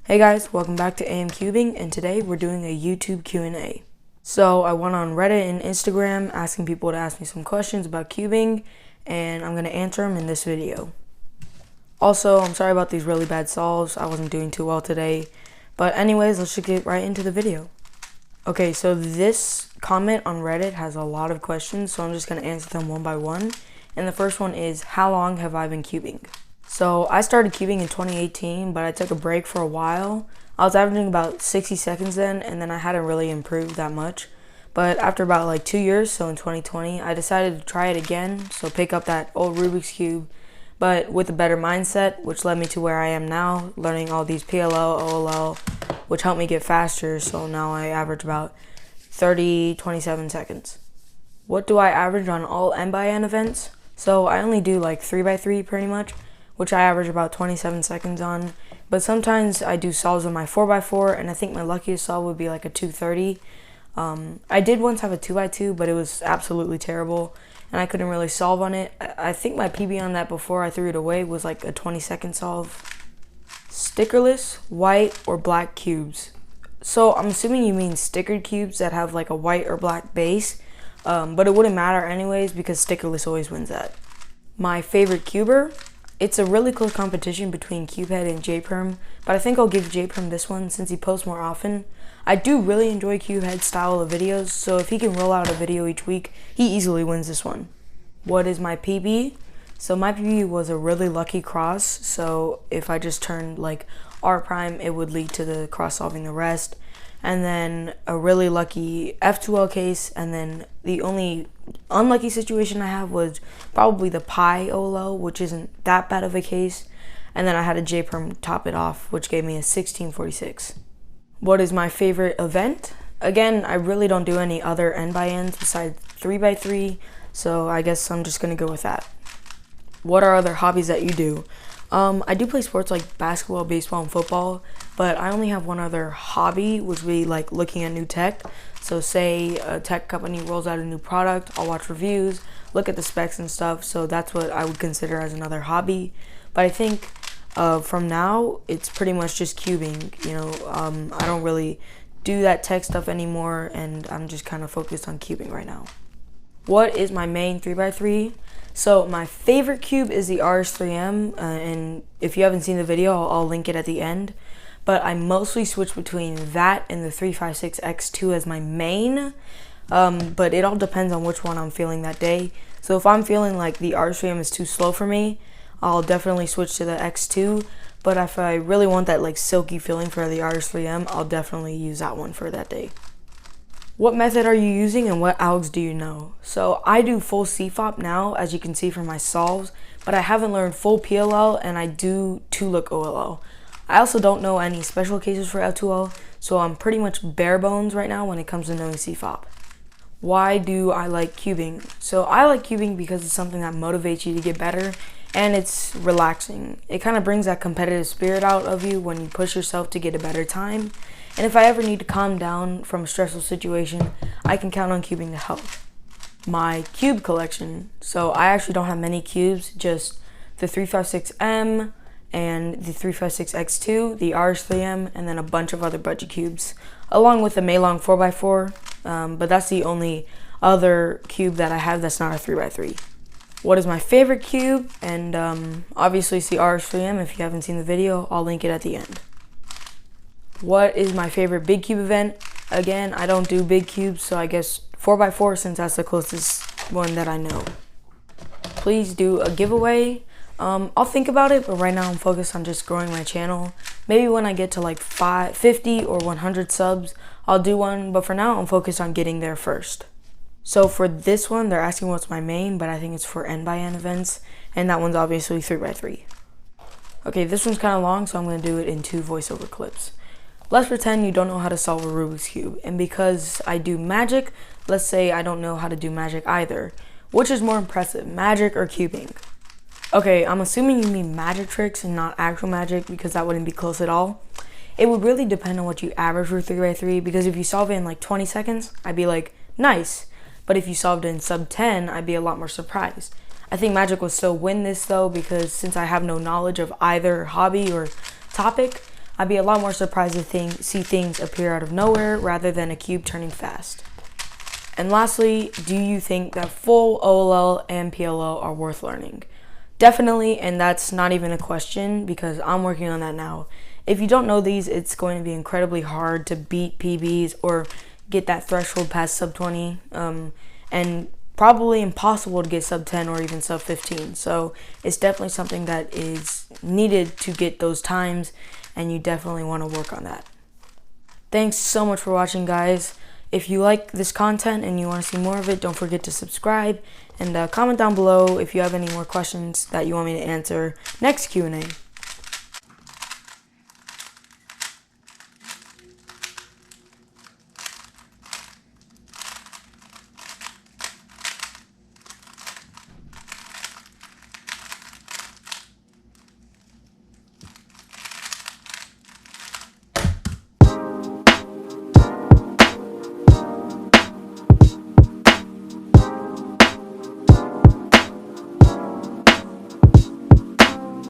Hey guys, welcome back to AMCubing, and today we're doing a YouTube Q&A. So I went on Reddit and Instagram asking people to ask me some questions about cubing, and I'm going to answer them in this video. Also, I'm sorry about these really bad solves. I wasn't doing too well today. But anyways, let's just get right into the video. Okay, so this comment on Reddit has a lot of questions, so I'm just going to answer them one by one. And the first one is, how long have I been cubing? So I started cubing in 2018, but I took a break for a while. I was averaging about 60 seconds then, and then I hadn't really improved that much. But after about like 2 years, so in 2020, I decided to try it again, so pick up that old Rubik's Cube, but with a better mindset, which led me to where I am now, learning all these PLL, OLL, which helped me get faster, so now I average about 27 seconds. What do I average on all N/N events? So I only do like 3x3 pretty much, which I average about 27 seconds on. But sometimes I do solves on my 4x4, and I think my luckiest solve would be like a 230. I did once have a 2x2, but it was absolutely terrible, and I couldn't really solve on it. I think my PB on that before I threw it away was like a 20-second solve. Stickerless, white, or black cubes. So I'm assuming you mean stickered cubes that have like a white or black base, but it wouldn't matter anyways because stickerless always wins that. My favorite cuber? It's a really close competition between Cubehead and JPerm, but I think I'll give JPerm this one since he posts more often. I do really enjoy Cubehead's style of videos, so if he can roll out a video each week, he easily wins this one. What is my PB? So my PB was a really lucky cross, so if I just turned like R prime, it would lead to the cross solving the rest. And then a really lucky F2L case, and then the only unlucky situation I have was probably the pi OLO, which isn't that bad of a case. And then I had a JPerm top it off, which gave me a 1646. What is my favorite event? Again, I really don't do any other N/Ns besides 3x3, so I guess I'm just gonna go with that. What are other hobbies that you do? I do play sports like basketball, baseball, and football, but I only have one other hobby, which would be like looking at new tech. So say a tech company rolls out a new product, I'll watch reviews, look at the specs and stuff, so that's what I would consider as another hobby. But I think from now, it's pretty much just cubing, I don't really do that tech stuff anymore, and I'm just kind of focused on cubing right now. What is my main 3x3? So my favorite cube is the RS3M, and if you haven't seen the video, I'll link it at the end. But I mostly switch between that and the 356X2 as my main, but it all depends on which one I'm feeling that day. So if I'm feeling like the RS3M is too slow for me, I'll definitely switch to the X2. But if I really want that like silky feeling for the RS3M, I'll definitely use that one for that day. What method are you using and what algs do you know? So I do full CFOP now, as you can see from my solves, but I haven't learned full PLL, and I do 2-look OLL. I also don't know any special cases for L2L, so I'm pretty much bare bones right now when it comes to knowing CFOP. Why do I like cubing? So I like cubing because it's something that motivates you to get better, and it's relaxing. It kind of brings that competitive spirit out of you when you push yourself to get a better time. And if I ever need to calm down from a stressful situation, I can count on cubing to help. My cube collection. So I actually don't have many cubes, just the 356M and the 356X2, the RS3M, and then a bunch of other budget cubes, along with the Maylong 4x4, but that's the only other cube that I have that's not a 3x3. What is my favorite cube? And obviously it's the RS3M. If you haven't seen the video, I'll link it at the end. What is my favorite big cube event? Again, I don't do big cubes, so I guess 4x4 since that's the closest one that I know. Please do a giveaway. I'll think about it, but right now I'm focused on just growing my channel. Maybe when I get to like 50 or 100 subs, I'll do one, but for now I'm focused on getting there first. So for this one, they're asking what's my main, but I think it's for N/N events, and that one's obviously 3x3. Okay, this one's kind of long, so I'm going to do it in 2 voiceover clips. Let's pretend you don't know how to solve a Rubik's Cube, and because I do magic, let's say I don't know how to do magic either. Which is more impressive, magic or cubing? Okay, I'm assuming you mean magic tricks and not actual magic, because that wouldn't be close at all. It would really depend on what you average for 3x3, because if you solve it in like 20 seconds, I'd be like, nice. But if you solved it in sub 10, I'd be a lot more surprised. I think magic will still win this though, because since I have no knowledge of either hobby or topic, I'd be a lot more surprised to see things appear out of nowhere rather than a cube turning fast. And lastly, do you think that full OLL and PLL are worth learning? Definitely, and that's not even a question because I'm working on that now. If you don't know these, it's going to be incredibly hard to beat PBs or get that threshold past sub 20, and probably impossible to get sub 10 or even sub 15. So it's definitely something that is needed to get those times, and you definitely want to work on that. Thanks so much for watching, guys. If you like this content and you want to see more of it, don't forget to subscribe and comment down below if you have any more questions that you want me to answer next Q&A.